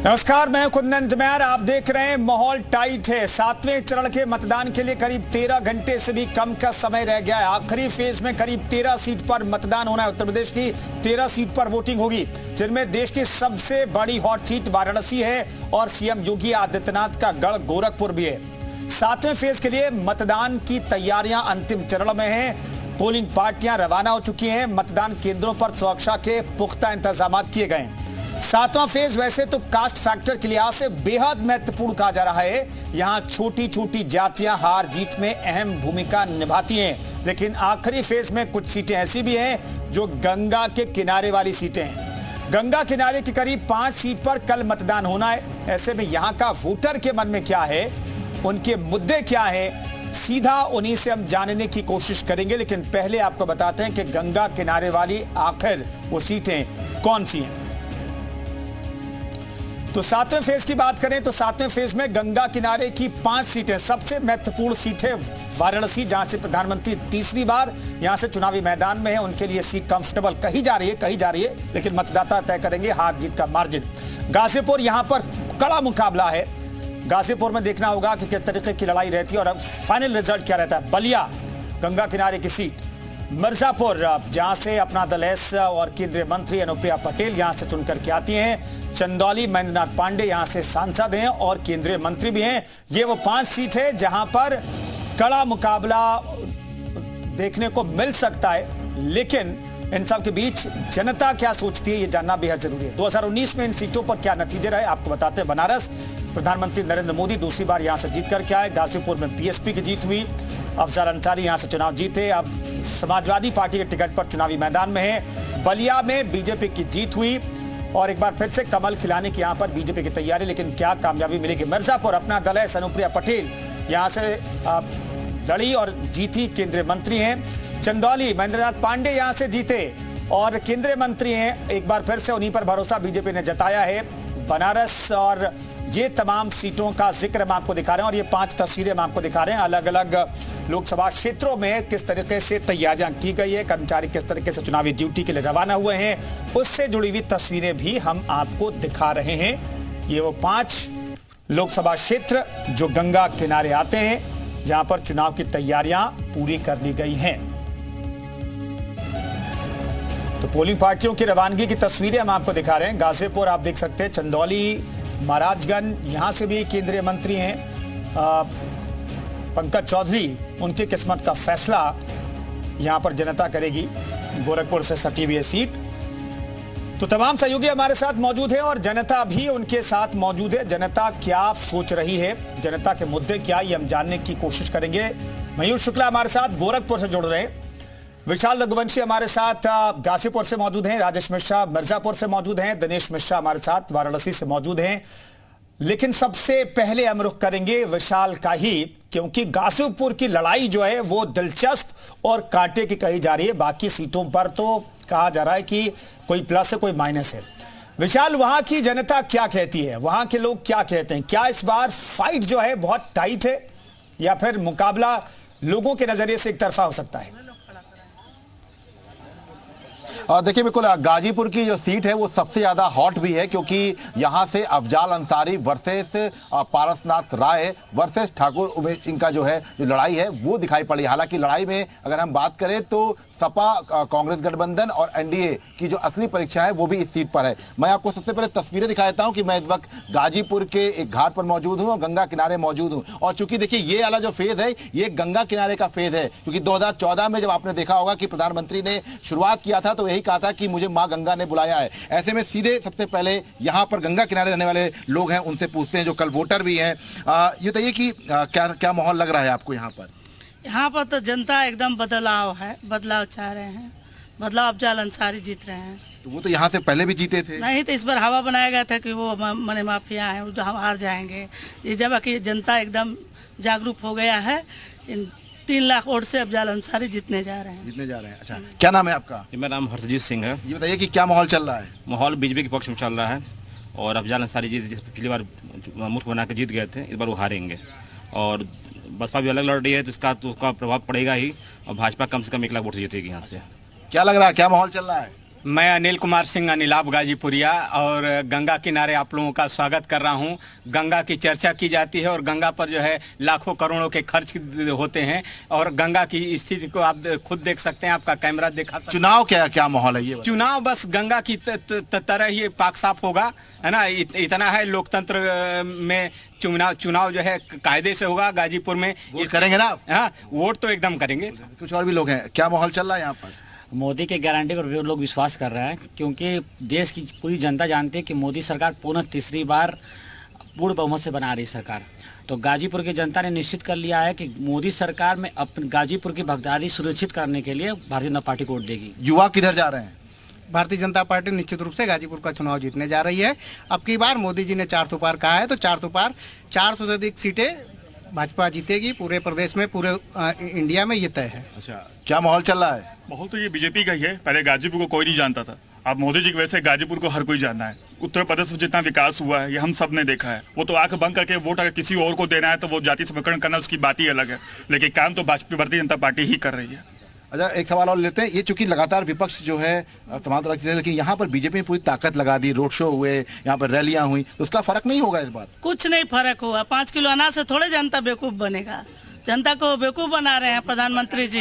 नमस्कार, मैं कुंदन जमैर। आप देख रहे हैं माहौल टाइट है। 7वें चरण के मतदान के लिए करीब 13 घंटे से भी कम का समय रह गया है। आखिरी फेज में करीब 13 सीट पर मतदान होना है। उत्तर प्रदेश की 13 सीट पर वोटिंग होगी, जिनमें देश की सबसे बड़ी हॉट सीट वाराणसी है और सीएम योगी आदित्यनाथ का गढ़ गोरखपुर भी है। 7वें फेज के लिए मतदान की तैयारियां अंतिम चरण में है। पोलिंग पार्टियां रवाना हो चुकी हैं। मतदान केंद्रों पर सुरक्षा के पुख्ता इंतजाम किए गए हैं। 7वां फेज वैसे तो कास्ट फैक्टर के लिहाज से बेहद महत्वपूर्ण कहा जा रहा है। यहां छोटी छोटी जातियां हार जीत में अहम भूमिका निभाती हैं, लेकिन आखिरी फेज में कुछ सीटें ऐसी भी हैं जो गंगा के किनारे वाली सीटें हैं। गंगा किनारे की करीब 5 सीट पर कल मतदान होना है। ऐसे में यहां का वोटर के मन में क्या है, उनके मुद्दे क्या है, सीधा उन्हीं से हम जानने की कोशिश करेंगे। लेकिन पहले आपको बताते हैं कि गंगा किनारे वाली आखिर वो सीटें कौन सी हैं। तो 7वें फेज की बात करें तो 7वें फेज में गंगा किनारे की 5 सीटें। सबसे महत्वपूर्ण सीट है वाराणसी, जहां से प्रधानमंत्री तीसरी बार यहां से चुनावी मैदान में है। उनके लिए सीट कंफर्टेबल कही जा रही है, लेकिन मतदाता तय करेंगे हार जीत का मार्जिन। गाजीपुर, यहां पर कड़ा मुकाबला है। गाजीपुर में देखना होगा कि किस तरीके की लड़ाई रहती है और अब फाइनल रिजल्ट क्या रहता है। बलिया, गंगा किनारे की सीट। मिर्जापुर, जहां से अपना दल एस और केंद्रीय मंत्री अनुप्रिया पटेल यहां से चुनकर के आती हैं। चंदौली, महेंद्रनाथ पांडे यहां से सांसद हैं और केंद्रीय मंत्री भी हैं। ये वो 5 सीट है जहां पर कड़ा मुकाबला देखने को मिल सकता है। लेकिन इन सब के बीच जनता क्या सोचती है, ये जानना बेहद जरूरी है। 2019 में इन सीटों पर क्या नतीजे रहे, आपको बताते हैं। बनारस, प्रधानमंत्री नरेंद्र मोदी दूसरी बार यहां से जीत करके आए। गाजीपुर में बीएसपी की जीत हुई। अफजल अंसारी यहां से चुनाव जीते, अब समाजवादी पार्टी के टिकट पर चुनावी मैदान में है। बलिया में बीजेपी की जीत हुई और एक बार फिर से कमल खिलाने की यहां पर बीजेपी की तैयारी, लेकिन क्या कामयाबी मिलेगी। मिर्जापुर, अपना दल है, अनुप्रिया पटेल यहां से लड़ी और जीती, केंद्रीय मंत्री हैं। चंदौली, महेंद्रनाथ पांडे यहां से जीते और केंद्रीय मंत्री हैं। एक बार फिर से उन्हीं पर भरोसा बीजेपी ने जताया है। बनारस और ये तमाम सीटों का जिक्र हम आपको दिखा रहे हैं और ये 5 तस्वीरें हम आपको दिखा रहे हैं। अलग अलग लोकसभा क्षेत्रों में किस तरीके से तैयारियां की गई है, कर्मचारी किस तरीके से चुनावी ड्यूटी के लिए रवाना हुए हैं, उससे जुड़ी हुई तस्वीरें भी हम आपको दिखा रहे हैं। ये वो 5 लोकसभा क्षेत्र जो गंगा किनारे आते हैं, जहां पर चुनाव की तैयारियां पूरी कर ली गई हैं। तो पोलिंग पार्टियों की रवानगी की तस्वीरें हम आपको दिखा रहे हैं। गाजीपुर आप देख सकते हैं, चंदौली, महाराजगंज, यहां से भी केंद्रीय मंत्री हैं पंकज चौधरी। उनकी किस्मत का फैसला यहां पर जनता करेगी। गोरखपुर से सटी हुई सीट। तो तमाम सहयोगी हमारे साथ मौजूद है और जनता भी उनके साथ मौजूद है। जनता क्या सोच रही है, जनता के मुद्दे क्या, ये हम जानने की कोशिश करेंगे। मयूर शुक्ला हमारे साथ गोरखपुर से जुड़ रहे हैं। विशाल रघुवंशी हमारे साथ गाजीपुर से मौजूद हैं। राजेश मिश्रा मिर्जापुर से मौजूद हैं। दिनेश मिश्रा हमारे साथ वाराणसी से मौजूद हैं। लेकिन सबसे पहले हम रुख करेंगे विशाल का ही, क्योंकि गाजीपुर की लड़ाई जो है वो दिलचस्प और कांटे की कही जा रही है। बाकी सीटों पर तो कहा जा रहा है कि कोई प्लस है कोई माइनस है। विशाल, वहां की जनता क्या कहती है, वहां के लोग क्या कहते हैं? क्या इस बार फाइट जो है बहुत टाइट है या फिर मुकाबला लोगों के नजरिए से एक तरफा हो सकता है? देखिए, बिल्कुल गाजीपुर की जो सीट है वो सबसे ज़्यादा हॉट भी है, क्योंकि यहाँ से अफजाल अंसारी वर्सेस पारसनाथ राय वर्सेस ठाकुर उमेश सिंह का जो है जो लड़ाई है वो दिखाई पड़ी। हालांकि लड़ाई में अगर हम बात करें तो सपा कांग्रेस गठबंधन और एनडीए की जो असली परीक्षा है वो भी इस सीट पर है। मैं आपको सबसे पहले तस्वीरें दिखा देता हूं कि मैं इस वक्त गाजीपुर के एक घाट पर मौजूद हूं और गंगा किनारे मौजूद हूं। और चूंकि देखिए ये वाला जो फेज है ये गंगा किनारे का फेज है, क्योंकि 2014 में जब आपने देखा होगा कि प्रधानमंत्री ने शुरुआत किया था तो यही कहा था कि मुझे मां गंगा ने बुलाया है। ऐसे में सीधे सबसे पहले यहाँ पर गंगा किनारे रहने वाले लोग हैं, उनसे पूछते हैं, जो कल वोटर भी हैं। ये बताइए कि क्या माहौल लग रहा है आपको यहाँ पर? यहाँ पर तो जनता एकदम बदलाव है, बदलाव चाह रहे हैं। बदलाव, अफजाल अंसारी जीत रहे हैं। तो वो तो यहाँ से पहले भी जीते थे। नहीं, तो इस बार हवा बनाया गया था कि वो मने माफिया हैं, वो हम हार जाएंगे। ये जब कि जनता एकदम जागरूक हो गया है। इन 3 लाख वोट से अफजाल अंसारी जीतने जा रहे हैं। अच्छा, क्या नाम है आपका? मेरा नाम हर्षजीत सिंह है। ये बताइए कि क्या माहौल चल रहा है? माहौल बीजेपी के पक्ष में चल रहा है और अफजाल अंसारी जी जिस पिछली बार मुल्क बना के जीत गए थे, इस बार वो हारेंगे। और बसपा भी अलग लड़ रही है, तो उसका प्रभाव पड़ेगा ही। और भाजपा कम से कम 1 लाख वोट से जीतेगी यहाँ से। क्या लग रहा है, क्या माहौल चल रहा है? मैं अनिल कुमार सिंह अनिलाभ गाजीपुरिया और गंगा किनारे आप लोगों का स्वागत कर रहा हूं। गंगा की चर्चा की जाती है और गंगा पर जो है लाखों करोड़ों के खर्च होते हैं और गंगा की स्थिति को आप खुद देख सकते हैं, आपका कैमरा दिखा सकते हैं। चुनाव क्या माहौल है ये? चुनाव बस गंगा की तरह ही पाक साफ होगा, है ना। इतना है, लोकतंत्र में चुनाव जो है कायदे से होगा। गाजीपुर में वोट करेंगे ना? हाँ, वोट तो एकदम करेंगे। कुछ और भी लोग हैं, क्या माहौल चल रहा है यहाँ पर? मोदी के गारंटी पर लोग विश्वास कर रहे हैं, क्योंकि देश की पूरी जनता जानती है कि मोदी सरकार पुनः तीसरी बार पूर्ण बहुमत से बना रही सरकार। तो गाजीपुर की जनता ने निश्चित कर लिया है कि मोदी सरकार में अपने गाजीपुर की भागीदारी सुनिश्चित करने के लिए भारतीय जनता पार्टी को वोट देगी। युवा किधर जा रहे हैं? भारतीय जनता पार्टी निश्चित रूप से गाजीपुर का चुनाव जीतने जा रही है। अब की बार मोदी जी ने 400 पार कहा है, तो 400 पार 400 से अधिक सीटें भाजपा जीतेगी पूरे प्रदेश में, पूरे इंडिया में, ये तय है। अच्छा, क्या माहौल चल रहा है? माहौल तो ये बीजेपी का ही है। पहले गाजीपुर को कोई नहीं जानता था, अब मोदी जी की वजह से गाजीपुर को हर कोई जानना है। उत्तर प्रदेश में जितना विकास हुआ है ये हम सब ने देखा है। वो तो आंख बंद करके वोट अगर किसी और को देना है तो वो जाति समीकरण करना उसकी बात ही अलग है, लेकिन काम तो भारतीय जनता पार्टी ही कर रही है। अच्छा, एक सवाल और लेते हैं। ये चूंकि लगातार विपक्ष जो है तमाम तरह की, लेकिन यहाँ पर बीजेपी ने पूरी ताकत लगा दी, रोड शो हुए, यहाँ पर रैलियां हुई, तो उसका फर्क नहीं होगा इस बार? कुछ नहीं फर्क हुआ। 5 किलो अनाज से थोड़े जनता बेवकूफ बनेगा। जनता को बेवकूफ बना रहे हैं प्रधानमंत्री जी।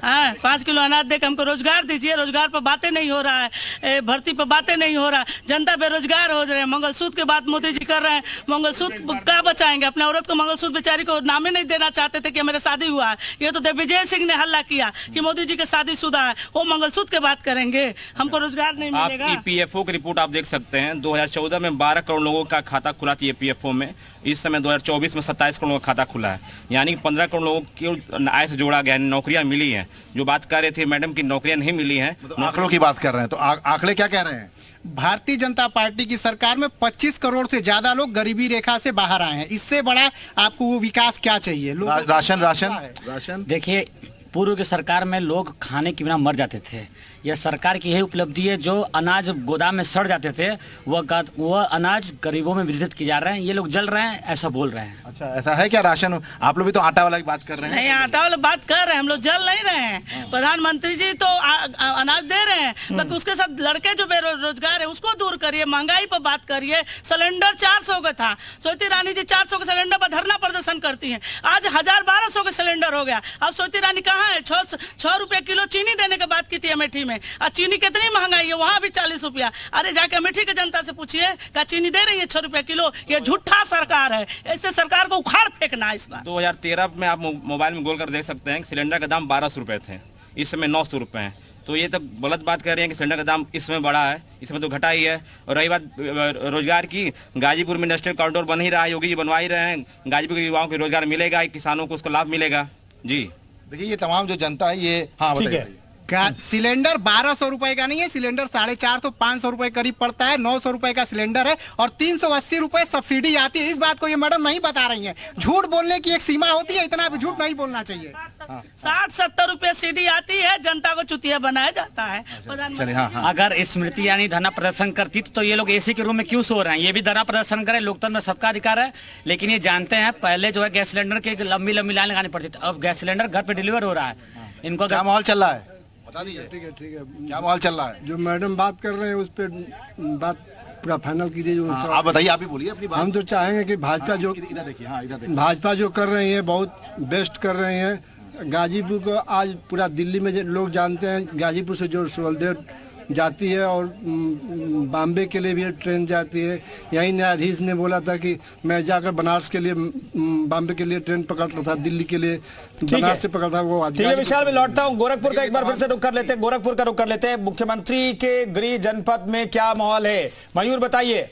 हाँ, 5 किलो अनाज देकर हमको रोजगार दीजिए। रोजगार पर बातें नहीं हो रहा है, भर्ती पर बातें नहीं हो रहा है, जनता बेरोजगार हो रहे हैं। मंगलसूत्र की बात मोदी जी कर रहे हैं। मंगलसूत्र क्या बचाएंगे? अपने औरत को मंगलसूत्र बेचारी को नाम ही नहीं देना चाहते थे कि मेरा शादी हुआ है। ये तो दिग्विजय सिंह ने हल्ला किया कि मोदी जी के शादीशुदा है, वो मंगलसूत्र की बात करेंगे, हमको रोजगार नहीं मिलेगा। आप ईपीएफओ की रिपोर्ट आप देख सकते हैं। 2014 में 12 करोड़ लोगों का खाता खुला था ईपीएफओ में। इस समय 2024 में 27 करोड़ का खाता खुला है, यानी कि 15 करोड़ लोगों की आय से जोड़ा गया, नौकरियां मिली हैं। जो बात कर रहे थे मैडम की नौकरियां नहीं मिली हैं, आंकड़ों की बात कर रहे हैं, तो आंकड़े क्या कह रहे हैं? भारतीय जनता पार्टी की सरकार में 25 करोड़ से ज्यादा लोग गरीबी रेखा से बाहर आए हैं। इससे बड़ा आपको वो विकास क्या चाहिए? राशन देखिए, पूर्व की सरकार में लोग खाने के बिना मर जाते थे। यह सरकार की यही उपलब्धि है। जो अनाज गोदाम में सड़ जाते थे वह अनाज गरीबों में वितरित किए जा रहे हैं। ये लोग जल रहे हैं, ऐसा बोल रहे हैं। अच्छा, ऐसा है क्या? राशन, आप लोग भी तो आटा वाला की बात कर रहे हैं। नहीं, आटा वाला बात कर रहे हैं, हम लोग जल नहीं रहे हैं। प्रधानमंत्री जी तो अनाज दे रहे हैं, लेकिन उसके साथ लड़के जो बेरोजगार है उसको दूर करिए, महंगाई पर बात करिए। सिलेंडर 400 का था, स्मृति ईरानी जी 400 के सिलेंडर पर धरना प्रदर्शन करती हैं। आज 1000-1200 का सिलेंडर हो गया। अब स्मृति ईरानी कहाँ है? 6 रुपए किलो चीनी देने की बात की थी अमेठी में। और चीनी कितनी महंगाई है, वहाँ भी 40 रुपया। अरे जाके अमेठी की जनता से पूछिए, क्या चीनी दे रही है 6 रुपए किलो? ये झूठा सरकार है, ऐसे सरकार को उखाड़ फेंकना इस बार। 2013 में आप मोबाइल में गोल कर देख सकते हैं कि सिलेंडर का दाम 1200 रुपए थे, इस समय 900 रुपए हैं। तो ये तो गलत बात कर रहे हैं कि सिलेंडर का दाम इसमें बढ़ा है, इसमें तो घटा ही है। और रही बात रोजगार की, गाजीपुर में इंडस्ट्रियल कॉरिडोर बन ही रहा है, योगी जी बनवा ही रहे हैं। गाजीपुर के युवाओं को रोजगार मिलेगा, किसानों को उसका लाभ मिलेगा। जी देखिए, ये तमाम जो जनता है ये, हाँ ठीक है, सिलेंडर 1200 रुपए का नहीं है, सिलेंडर 450-500 रुपए करीब पड़ता है। 900 रुपए का सिलेंडर है और 380 रुपए सब्सिडी आती है। इस बात को ये मैडम नहीं बता रही हैं। झूठ बोलने की एक सीमा होती है, इतना भी झूठ नहीं बोलना चाहिए। 60-70 रुपए सीडी आती है, जनता को चुतिया बनाया जाता है। चलिए, हाँ। अगर स्मृति ईरानी धरना प्रदर्शन करती तो ये लोग एसी के रूम में क्यों सो रहे हैं? ये भी धरना प्रदर्शन करें, लोकतंत्र में सबका अधिकार है। लेकिन ये जानते हैं, पहले जो है गैस सिलेंडर की लंबी लंबी लाइन लगानी पड़ती थी, अब गैस सिलेंडर घर पे डिलीवर हो रहा है। इनको क्या माहौल चल रहा है? ठीक है। क्या माहौल चल रहा है? जो मैडम बात कर रहे हैं उस पर बात पूरा फाइनल कीजिए। जो आप बताइए, आप ही बोलिए अपनी बात। हम तो चाहेंगे कि भाजपा जो इधर देखिए, हाँ इधर देखिए, भाजपा जो कर रही है बहुत बेस्ट कर रही है। गाजीपुर को आज पूरा दिल्ली में लोग जानते हैं। गाजीपुर से जो सोलदेव जाती है और बॉम्बे के लिए भी ट्रेन जाती है। यही न्यायाधीश ने बोला था कि मैं जाकर बनारस के लिए, बॉम्बे के लिए ट्रेन पकड़ता था, दिल्ली के लिए बनारस से पकड़ता वो। ठीक है विशाल, मैं लौटता हूँ गोरखपुर का एक बार फिर से रुख कर लेते हैं। गोरखपुर का रुख कर लेते हैं। मुख्यमंत्री के गृह जनपद में क्या माहौल है, मयूर बताइए।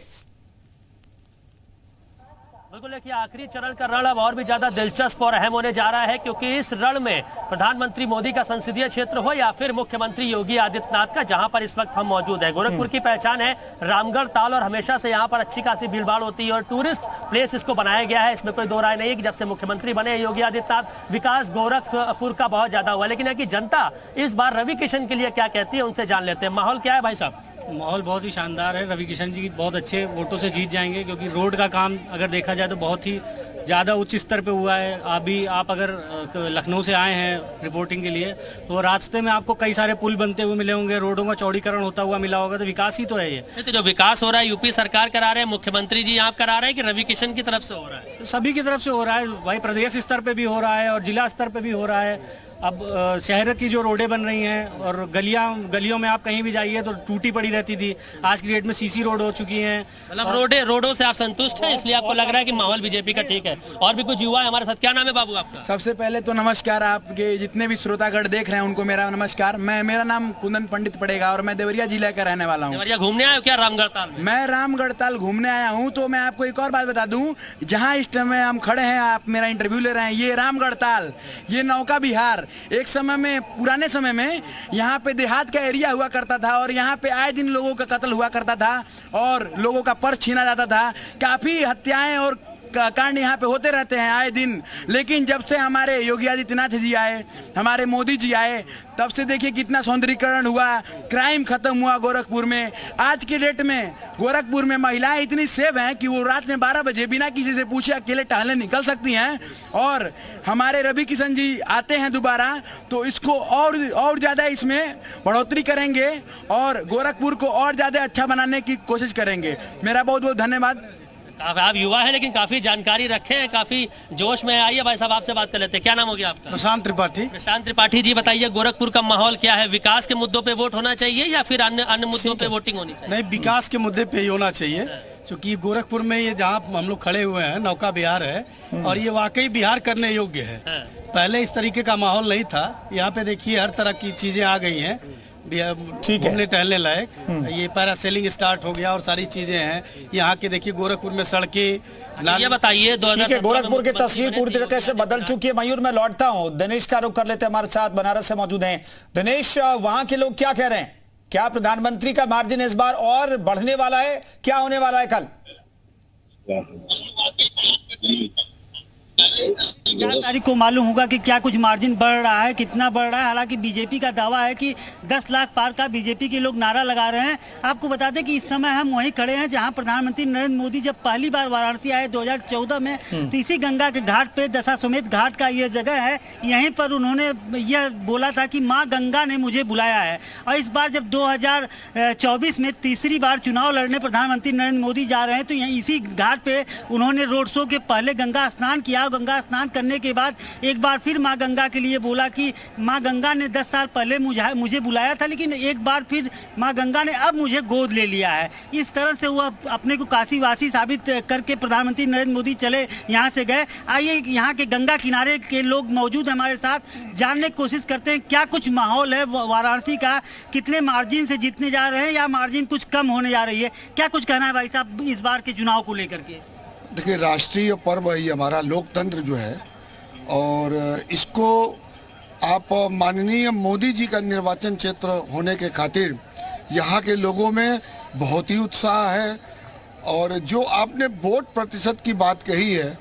बिल्कुल, देखिए आखिरी चरण का रण अब और भी ज्यादा दिलचस्प और अहम होने जा रहा है, क्योंकि इस रण में प्रधानमंत्री मोदी का संसदीय क्षेत्र हो या फिर मुख्यमंत्री योगी आदित्यनाथ का, जहां पर इस वक्त हम मौजूद हैं। गोरखपुर की पहचान है रामगढ़ ताल और हमेशा से यहां पर अच्छी खासी भीड़भाड़ होती है और टूरिस्ट प्लेस इसको बनाया गया है। इसमें कोई दो राय नहीं है कि जब से मुख्यमंत्री बने योगी आदित्यनाथ, विकास गोरखपुर का बहुत ज्यादा हुआ। लेकिन है कि जनता इस बार रवि किशन के लिए क्या कहती है, उनसे जान लेते हैं। माहौल क्या है भाई साहब? माहौल बहुत ही शानदार है। रवि किशन जी बहुत अच्छे वोटों से जीत जाएंगे, क्योंकि रोड का काम अगर देखा जाए तो बहुत ही ज़्यादा उच्च स्तर पे हुआ है। अभी आप अगर लखनऊ से आए हैं रिपोर्टिंग के लिए तो रास्ते में आपको कई सारे पुल बनते हुए मिले होंगे, रोडों का चौड़ीकरण होता हुआ मिला होगा। तो विकास ही तो है ये। तो जो विकास हो रहा है यूपी सरकार करा रहे हैं, मुख्यमंत्री जी आप करा रहे हैं कि रवि किशन की तरफ से हो रहा है? सभी की तरफ से हो रहा है भाई, प्रदेश स्तर पे भी हो रहा है और जिला स्तर पे भी हो रहा है। अब शहर की जो रोडें बन रही हैं और गलियों में आप कहीं भी जाइए तो टूटी पड़ी रहती थी, आज की डेट में सीसी रोड हो चुकी हैं। मतलब रोडों से आप संतुष्ट हैं, इसलिए आपको लग रहा है कि माहौल बीजेपी का ठीक है। और भी कुछ युवा है हमारे साथ। क्या नाम है बाबू आपका? सबसे पहले तो नमस्कार, आपके जितने भी श्रोतागण देख रहे हैं उनको मेरा नमस्कार। मेरा नाम कुंदन पंडित पड़ेगा और मैं देवरिया जिले का रहने वाला हूँ। देवरिया घूमने आए हो क्या रामगढ़ताल? मैं रामगढ़ताल घूमने आया हूँ। तो मैं आपको एक और बात बता दूं, जहाँ इस टाइम हम खड़े हैं, आप मेरा इंटरव्यू ले रहे हैं, ये रामगढ़ताल, ये नौका विहार। एक समय में, पुराने समय में यहाँ पे देहात का एरिया हुआ करता था और यहाँ पे आए दिन लोगों का कत्ल हुआ करता था और लोगों का पर्स छीना जाता था। काफी हत्याएं और कांड यहाँ पे होते रहते हैं आए दिन। लेकिन जब से हमारे योगी आदित्यनाथ जी आए, हमारे मोदी जी आए, तब से देखिए कितना सौंदर्यीकरण हुआ, क्राइम खत्म हुआ गोरखपुर में। आज के डेट में गोरखपुर में महिलाएं इतनी सेफ हैं कि वो रात में 12 बजे बिना किसी से पूछे अकेले टहलने निकल सकती हैं। और हमारे रवि किशन जी आते हैं दोबारा तो इसको और ज़्यादा इसमें बढ़ोतरी करेंगे और गोरखपुर को और ज़्यादा अच्छा बनाने की कोशिश करेंगे। मेरा बहुत बहुत धन्यवाद। आप युवा हैं लेकिन काफी जानकारी रखे हैं, काफी जोश में। आइए भाई साहब, आपसे बात कर लेते हैं। क्या नाम हो गया आपका? प्रशांत त्रिपाठी। प्रशांत त्रिपाठी जी, बताइए गोरखपुर का माहौल क्या है? विकास के मुद्दों पे वोट होना चाहिए या फिर अन्य मुद्दों पे वोटिंग होनी चाहिए? नहीं, विकास के मुद्दे पे ही होना चाहिए, क्योंकि गोरखपुर में ये जहाँ हम लोग खड़े हुए हैं नौका विहार है और ये वाकई बिहार करने योग्य है। पहले इस तरीके का माहौल नहीं था। यहाँ पे देखिए हर तरह की चीजें आ गई हैं, घूमने टहलने लायक। ये पैरासेलिंग स्टार्ट हो गया और सारी चीजें हैं यहाँ के। देखिए गोरखपुर में सड़कें। ये बताइए, गोरखपुर की तस्वीर पूरी तरीके से बदल चुकी है। मयूर, मैं लौटता हूँ, दिनेश का रुख कर लेते हैं, हमारे साथ बनारस से मौजूद हैं। दिनेश, वहां के लोग क्या कह रहे हैं? क्या प्रधानमंत्री का मार्जिन इस बार और बढ़ने वाला है? क्या होने वाला है कल? 4 तारीख को मालूम होगा कि क्या कुछ मार्जिन बढ़ रहा है, कितना बढ़ रहा है। हालांकि बीजेपी का दावा है कि 10 लाख पार का बीजेपी के लोग नारा लगा रहे हैं। आपको बता दें कि इस समय हम वहीं खड़े हैं जहां प्रधानमंत्री नरेंद्र मोदी जब पहली बार वाराणसी आए 2014 में, तो इसी गंगा के घाट पे, दशाश्वमेध घाट का ये जगह है, यहीं पर उन्होंने यह बोला था कि माँ गंगा ने मुझे बुलाया है। और इस बार जब 2024 में तीसरी बार चुनाव लड़ने प्रधानमंत्री नरेंद्र मोदी जा रहे हैं तो यहीं इसी घाट पे उन्होंने रोड शो के पहले गंगा स्नान किया। गंगा स्नान करने के बाद एक बार फिर मां गंगा के लिए बोला कि मां गंगा ने 10 साल पहले मुझे बुलाया था, लेकिन एक बार फिर मां गंगा ने अब मुझे गोद ले लिया है। इस तरह से वह अपने को काशीवासी साबित करके प्रधानमंत्री नरेंद्र मोदी चले यहां से गए। आइए यहां के गंगा किनारे के लोग मौजूद हैं हमारे साथ, जानने की कोशिश करते हैं क्या कुछ माहौल है वाराणसी का, कितने मार्जिन से जीतने जा रहे हैं या मार्जिन कुछ कम होने जा रही है। क्या कुछ कहना है भाई साहब इस बार के चुनाव को लेकर के? देखिए, राष्ट्रीय पर्व है हमारा लोकतंत्र जो है, और इसको आप माननीय मोदी जी का निर्वाचन क्षेत्र होने के खातिर यहाँ के लोगों में बहुत ही उत्साह है। और जो आपने वोट प्रतिशत की बात कही है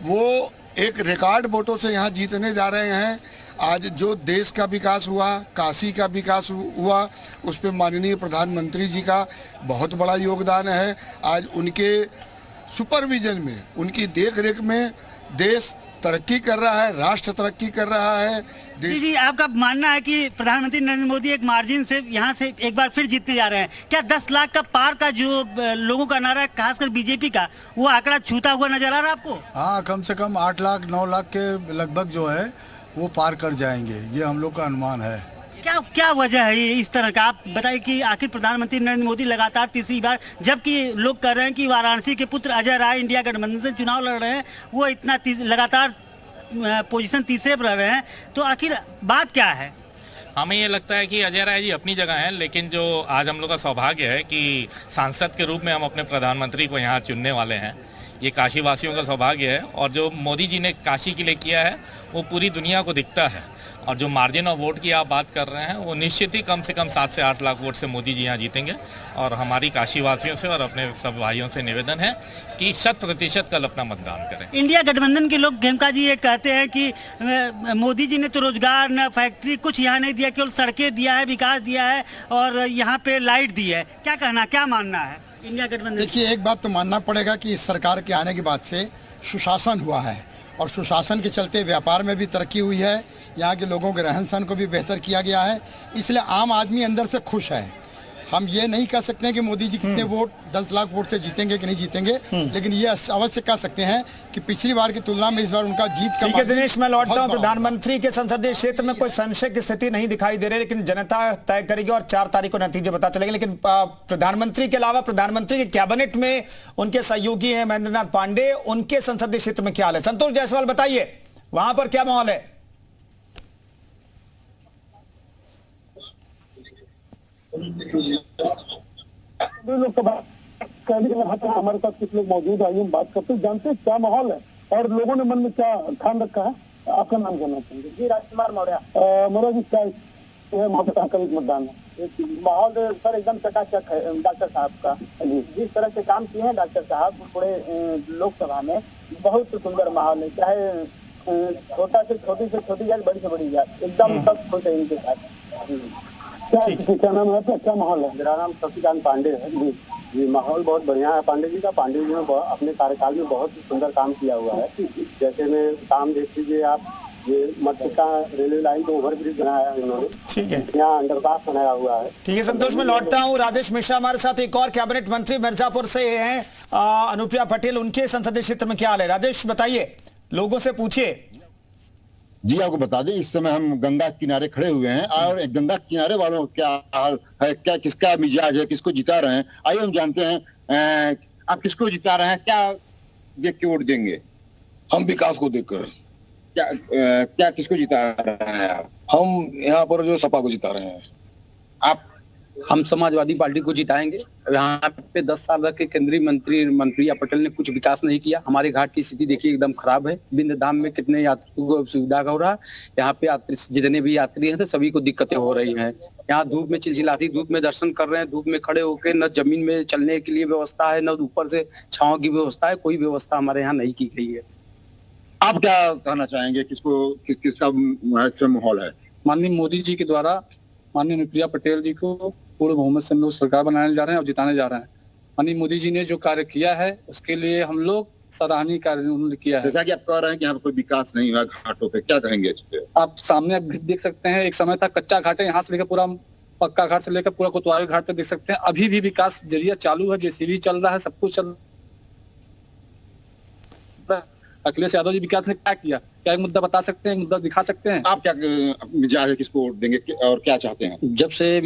वो एक रिकॉर्ड वोटों से यहाँ जीतने जा रहे हैं। आज जो देश का विकास हुआ, काशी का विकास हुआ, उस पर माननीय प्रधानमंत्री जी का बहुत बड़ा योगदान है। आज उनके सुपरविजन में, उनकी देखरेख में देश तरक्की कर रहा है, राष्ट्र तरक्की कर रहा है। जी, आपका मानना है कि प्रधानमंत्री नरेंद्र मोदी एक मार्जिन से यहाँ से एक बार फिर जीतने जा रहे हैं। क्या 10 लाख का पार का जो लोगों का नारा है, खासकर बीजेपी का, वो आंकड़ा छूता हुआ नजर आ रहा है आपको? हाँ, कम से कम 8 लाख 9 लाख के लगभग जो है वो पार कर जाएंगे, ये हम लोग का अनुमान है। क्या वजह है इस तरह का? आप बताइए कि आखिर प्रधानमंत्री नरेंद्र मोदी लगातार तीसरी बार, जबकि लोग कह रहे हैं कि वाराणसी के पुत्र अजय राय इंडिया गठबंधन से चुनाव लड़ रहे हैं, वो इतना लगातार पोजीशन तीसरे पर रहे हैं, तो आखिर बात क्या है? हमें ये लगता है कि अजय राय जी अपनी जगह हैं, लेकिन जो आज हम लोग का सौभाग्य है कि सांसद के रूप में हम अपने प्रधानमंत्री को यहाँ चुनने वाले हैं, ये काशी वासियों का सौभाग्य है। और जो मोदी जी ने काशी के लिए किया है वो पूरी दुनिया को दिखता है। और जो मार्जिन ऑफ वोट की आप बात कर रहे हैं वो निश्चित ही कम से कम 7 से 8 लाख वोट से मोदी जी यहाँ जीतेंगे। और हमारी काशी वासियों से और अपने सब भाइयों से निवेदन है कि 100% कल अपना मतदान करें। इंडिया गठबंधन के लोग खेमका जी ये कहते हैं कि मोदी जी ने तो रोजगार न फैक्ट्री कुछ यहाँ नहीं दिया, केवल सड़कें दिया है, विकास दिया है और यहाँ पे लाइट दी है। क्या कहना, क्या मानना है इंडिया गठबंधन। देखिए, एक बात तो मानना पड़ेगा कि इस सरकार के आने के बाद से सुशासन हुआ है और सुशासन के चलते व्यापार में भी तरक्की हुई है, यहाँ के लोगों के रहन सहन को भी बेहतर किया गया है, इसलिए आम आदमी अंदर से खुश है। हम ये नहीं कह सकते हैं कि मोदी जी कितने वोट 10 लाख वोट से जीतेंगे कि नहीं जीतेंगे, लेकिन ये अवश्य कह सकते हैं कि पिछली बार की तुलना में इस बार उनका जीत का। ठीक है दिनेश, मैं लौटता हूं। प्रधानमंत्री के संसदीय क्षेत्र में कोई संशय की स्थिति नहीं दिखाई दे रही, लेकिन जनता तय करेगी और 4 तारीख को नतीजे पता चलेंगे। लेकिन प्रधानमंत्री के अलावा प्रधानमंत्री के कैबिनेट में उनके सहयोगी हैं महेंद्र नाथ पांडे, उनके संसदीय क्षेत्र में क्या हाल है? संतोष जायसवाल बताइए, वहां पर क्या माहौल है? लोकसभा हमारे साथ कुछ लोग मौजूद है, हम बात करते हैं, जानते हैं क्या माहौल है और लोगों ने मन में क्या ठान रखा है। आपका नाम जानना चाहेंगे? जी, राजकुमार मौर्य। मौर्य जी, क्या मतदान है? माहौल सर एकदम चकाचक है डॉक्टर साहब का। जिस तरह से काम किए हैं डॉक्टर साहब पूरे लोकसभा में, बहुत सुंदर माहौल है। चाहे छोटा से छोटी जात, बड़ी से बड़ी जात, एकदम सब खुश है इनके साथ। क्या नाम है आपका, क्या माहौल है? मेरा नाम शशिकांत पांडे है। जी जी, माहौल बहुत बढ़िया है पांडे जी का। पांडे जी ने अपने कार्यकाल में बहुत सुंदर काम किया हुआ है। जैसे में काम देख लीजिए आप, ये मटका रेलवे लाइन को ओवरब्रिज बनाया है इन्होंने, ठीक है, यहाँ अंडरपास बनाया हुआ है। ठीक है संतोष, मैं लौटता हूँ। राजेश मिश्रा हमारे साथ एक और कैबिनेट मंत्री मिर्जापुर से हैं, अनुप्रिया पटेल, उनके संसदीय क्षेत्र में क्या हाल है? राजेश बताइए, लोगों से पूछिए। जी, आपको बता दें इस समय हम गंगा किनारे खड़े हुए हैं और गंगा किनारे वालों का क्या हाल है, क्या किसका मिजाज है, किसको जिता रहे हैं, आइए हम जानते हैं। आप किसको जिता रहे हैं, क्या देख के वोट देंगे? हम विकास को देखकर। क्या किसको जिता रहे हैं आप? हम यहाँ पर जो सपा को जिता रहे हैं। आप? हम समाजवादी पार्टी को जिताएंगे। यहाँ पे 10 साल तक के केंद्रीय मंत्री अनुप्रिया पटेल ने कुछ विकास नहीं किया। हमारे घाट की स्थिति देखिए एकदम खराब है। बिंदधाम में कितने यात्रियों को सुविधा हो रहा है, यहाँ पे यात्री जितने भी यात्री हैं तो सभी को दिक्कतें हो रही हैं। यहाँ धूप में चिलचिलाती धूप में दर्शन कर रहे हैं, धूप में खड़े होकर, न जमीन में चलने के लिए व्यवस्था है, न ऊपर से छांव की व्यवस्था है, कोई व्यवस्था हमारे यहाँ नहीं की गई है। आप क्या कहना चाहेंगे, किसका माहौल है? माननीय मोदी जी के द्वारा माननीय अनुप्रिया पटेल जी को पूर्ण बहुमत से हम लोग सरकार बनाने जा रहे हैं और जिताने जा रहे हैं। माननीय मोदी जी ने जो कार्य किया है उसके लिए हम लोग सराहनीय कार्य उन्होंने किया है। जैसा कि आप कह रहे हैं कि यहाँ पर कोई विकास नहीं हुआ घाटों पे, क्या कहेंगे इस पे? आप सामने देख सकते हैं, एक समय था कच्चा घाट है, यहाँ से लेकर पूरा पक्का घाट से लेकर पूरा कोतवाली घाट तक देख सकते हैं। अभी भी विकास जरिया चालू है, जेसीबी चल रहा है, सब कुछ चल रहा है। अखिलेश यादव जी विकास ने क्या किया, क्या एक मुद्दा बता सकते हैं, मुद्दा दिखा सकते हैं? आप क्या मिजाज है, किसको वोट देंगे और क्या चाहते हैं? जब से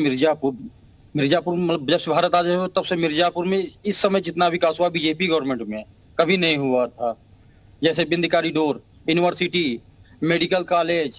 मिर्जापुर मतलब जब से भारत आजाद हुआ तब से मिर्जापुर में इस समय जितना विकास हुआ बीजेपी गवर्नमेंट में कभी नहीं हुआ था। जैसे बिंद कॉरिडोर, यूनिवर्सिटी, मेडिकल कॉलेज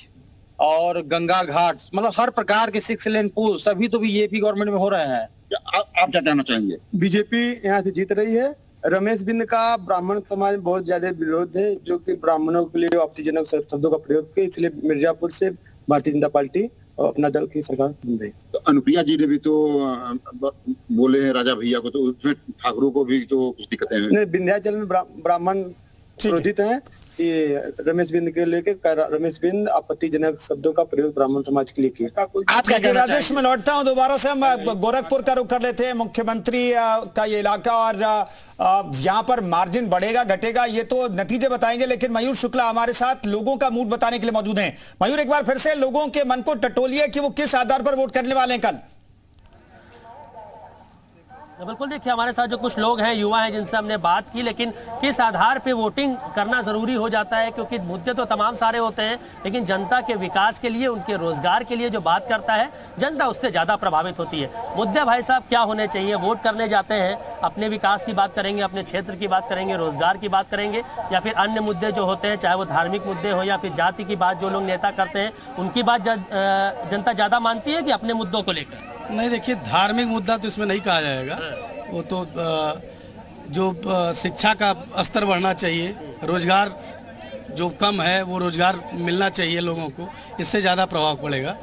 और गंगा घाट, मतलब हर प्रकार के 6 लेन पुल सभी तो बीजेपी गवर्नमेंट में हो रहे हैं। आप क्या कहना चाहेंगे? बीजेपी यहाँ से जीत रही है। रमेश बिंद का ब्राह्मण समाज में बहुत ज्यादा विरोध है, जो कि ब्राह्मणों के लिए आपत्तिजनक शब्दों का प्रयोग किया, इसलिए मिर्जापुर से भारतीय जनता पार्टी और अपना दल की सरकार बन रही। तो अनुप्रिया जी ने भी तो बोले हैं राजा भैया को, तो उसमें ठाकुरों को भी तो कुछ दिक्कतें हैं। नहीं, विंध्याचल में ब्राह्मण क्रोधित हैं। ये रमेश बिंद के लेकर रमेश बिंद आपत्तिजनक शब्दों का प्रयोग ब्राह्मण समाज के लिए किया। आज का राजेश में लौटता हूं, दोबारा से हम गोरखपुर का रुख कर लेते हैं। मुख्यमंत्री का ये इलाका और यहाँ पर मार्जिन बढ़ेगा घटेगा ये तो नतीजे बताएंगे, लेकिन मयूर शुक्ला हमारे साथ लोगों का मूड बताने के लिए मौजूद हैं। मयूर, एक बार फिर से लोगों के मन को टटोलिए कि वो किस आधार पर वोट करने वाले हैं कल। बिल्कुल, देखिए हमारे साथ जो कुछ लोग हैं, युवा हैं, जिनसे हमने बात की, लेकिन किस आधार पे वोटिंग करना ज़रूरी हो जाता है, क्योंकि मुद्दे तो तमाम सारे होते हैं, लेकिन जनता के विकास के लिए, उनके रोजगार के लिए जो बात करता है जनता उससे ज़्यादा प्रभावित होती है। मुद्दे भाई साहब क्या होने चाहिए? वोट करने जाते हैं, अपने विकास की बात करेंगे, अपने क्षेत्र की बात करेंगे, रोजगार की बात करेंगे, या फिर अन्य मुद्दे जो होते हैं, चाहे वो धार्मिक मुद्दे हो या फिर जाति की बात जो लोग नेता करते हैं, उनकी बात जनता ज़्यादा मानती है कि अपने मुद्दों को लेकर? नहीं, देखिए धार्मिक मुद्दा तो इसमें नहीं कहा जाएगा। वो तो जो शिक्षा का स्तर बढ़ना चाहिए, रोजगार जो कम है वो रोजगार मिलना चाहिए लोगों को, इससे ज़्यादा प्रभाव पड़ेगा।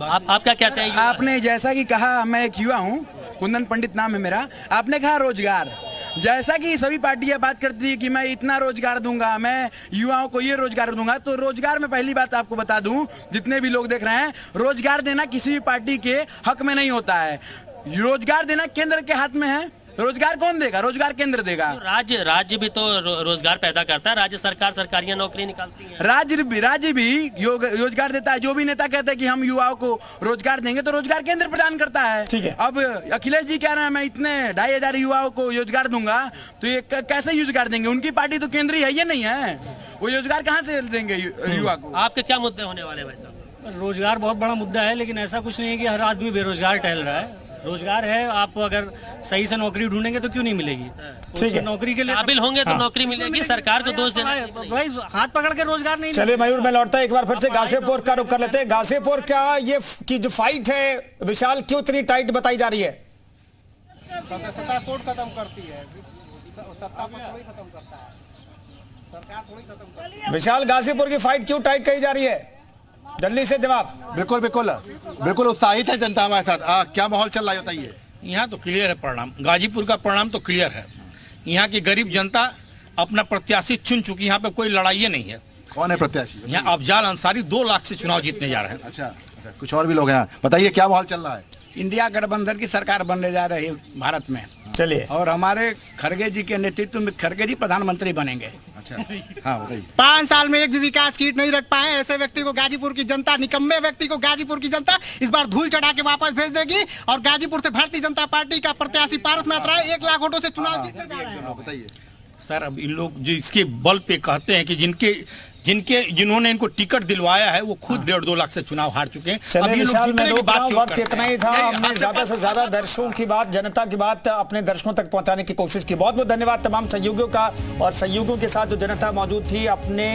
आप क्या कहते हैं? आपने जैसा कि कहा, मैं एक युवा हूँ, कुंदन पंडित नाम है मेरा। आपने कहा रोजगार, जैसा कि सभी पार्टियां बात करती है कि मैं इतना रोजगार दूंगा, मैं युवाओं को ये रोजगार दूंगा, तो रोजगार में पहली बात आपको बता दूं, जितने भी लोग देख रहे हैं, रोजगार देना किसी भी पार्टी के हक में नहीं होता है। रोजगार देना केंद्र के हाथ में है। रोजगार कौन देगा? रोजगार केंद्र देगा। राज्य भी तो रोजगार पैदा करता है, राज्य सरकार सरकारियां नौकरी निकालती है। राज्य भी रोजगार देता है। जो भी नेता कहते हैं कि हम युवाओं को रोजगार देंगे तो रोजगार केंद्र प्रदान करता है। ठीक है। अब अखिलेश जी कह रहे हैं मैं इतने 2,500 युवाओं को रोजगार दूंगा, तो ये कैसे रोजगार देंगे? उनकी पार्टी तो केंद्रीय है, ये नहीं है, वो रोजगार कहाँ से देंगे युवा को? आपके क्या मुद्दे होने वाले हैं भाई साहब? रोजगार बहुत बड़ा मुद्दा है, लेकिन ऐसा कुछ नहीं है कि हर आदमी बेरोजगार टहल रहा है। रोजगार है, आप अगर सही से नौकरी ढूंढेंगे तो क्यों नहीं मिलेगी? ठीक है। नौकरी के लिए काबिल होंगे तो नौकरी मिलेगी। सरकार को दोष देना भाई, हाथ पकड़ के रोजगार नहीं। चलिए मयूर, मैं लौटता एक बार फिर से गाजीपुर का रुख कर लेते हैं। गाजीपुर का ये की जो फाइट है विशाल, क्यों इतनी टाइट बताई जा रही है? सत्ता कोर्ट खत्म करती है, सत्ता को थोड़ी खत्म करता है, सरकार थोड़ी खत्म करती है। विशाल, गाजीपुर की फाइट क्यों टाइट कही जा रही है? जल्दी से जवाब। बिल्कुल बिल्कुल बिल्कुल उत्साहित है जनता हमारे साथ। क्या माहौल चल रहा है बताइए। यहाँ तो क्लियर है परिणाम, गाजीपुर का परिणाम तो क्लियर है। यहाँ की गरीब जनता अपना प्रत्याशी चुन चुकी, यहाँ पे कोई लड़ाई नहीं है। कौन है प्रत्याशी? यहाँ अफजाल अंसारी 2 लाख से चुनाव जीतने जा रहे हैं। अच्छा, कुछ और भी लोग हैं, बताइए क्या माहौल चल रहा है? इंडिया गठबंधन की सरकार बनने जा रही है भारत में। चलिए, और हमारे खड़गे जी के नेतृत्व में खड़गे जी प्रधानमंत्री बनेंगे। अच्छा, हाँ बताइए। 5 साल में एक भी विकास कीट नहीं रख पाए ऐसे व्यक्ति को गाजीपुर की जनता, निकम्मे व्यक्ति को गाजीपुर की जनता इस बार धूल चढ़ा के वापस भेज देगी। और गाजीपुर से भारतीय जनता पार्टी का प्रत्याशी पारसनाथ राय 1 लाख वोटों से चुनाव जीतने जा रहे हैं। बताइए सर, अब इन लोग जो इसके बल पे कहते हैं कि जिन्होंने इनको टिकट दिलवाया है वो खुद 1.5-2 लाख से चुनाव हार चुके हैं। चलिए विशाल, मैं रोक रहा हूं, वक्त इतना ही था। हमने ज्यादा से ज्यादा दर्शकों की बात, जनता की बात अपने दर्शकों तक पहुंचाने की कोशिश की। बहुत बहुत धन्यवाद तमाम सहयोगियों का, और सहयोगियों के साथ जो जनता मौजूद थी अपने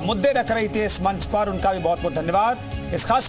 मुद्दे रख रही थी इस मंच पर, उनका भी बहुत बहुत धन्यवाद। इस खास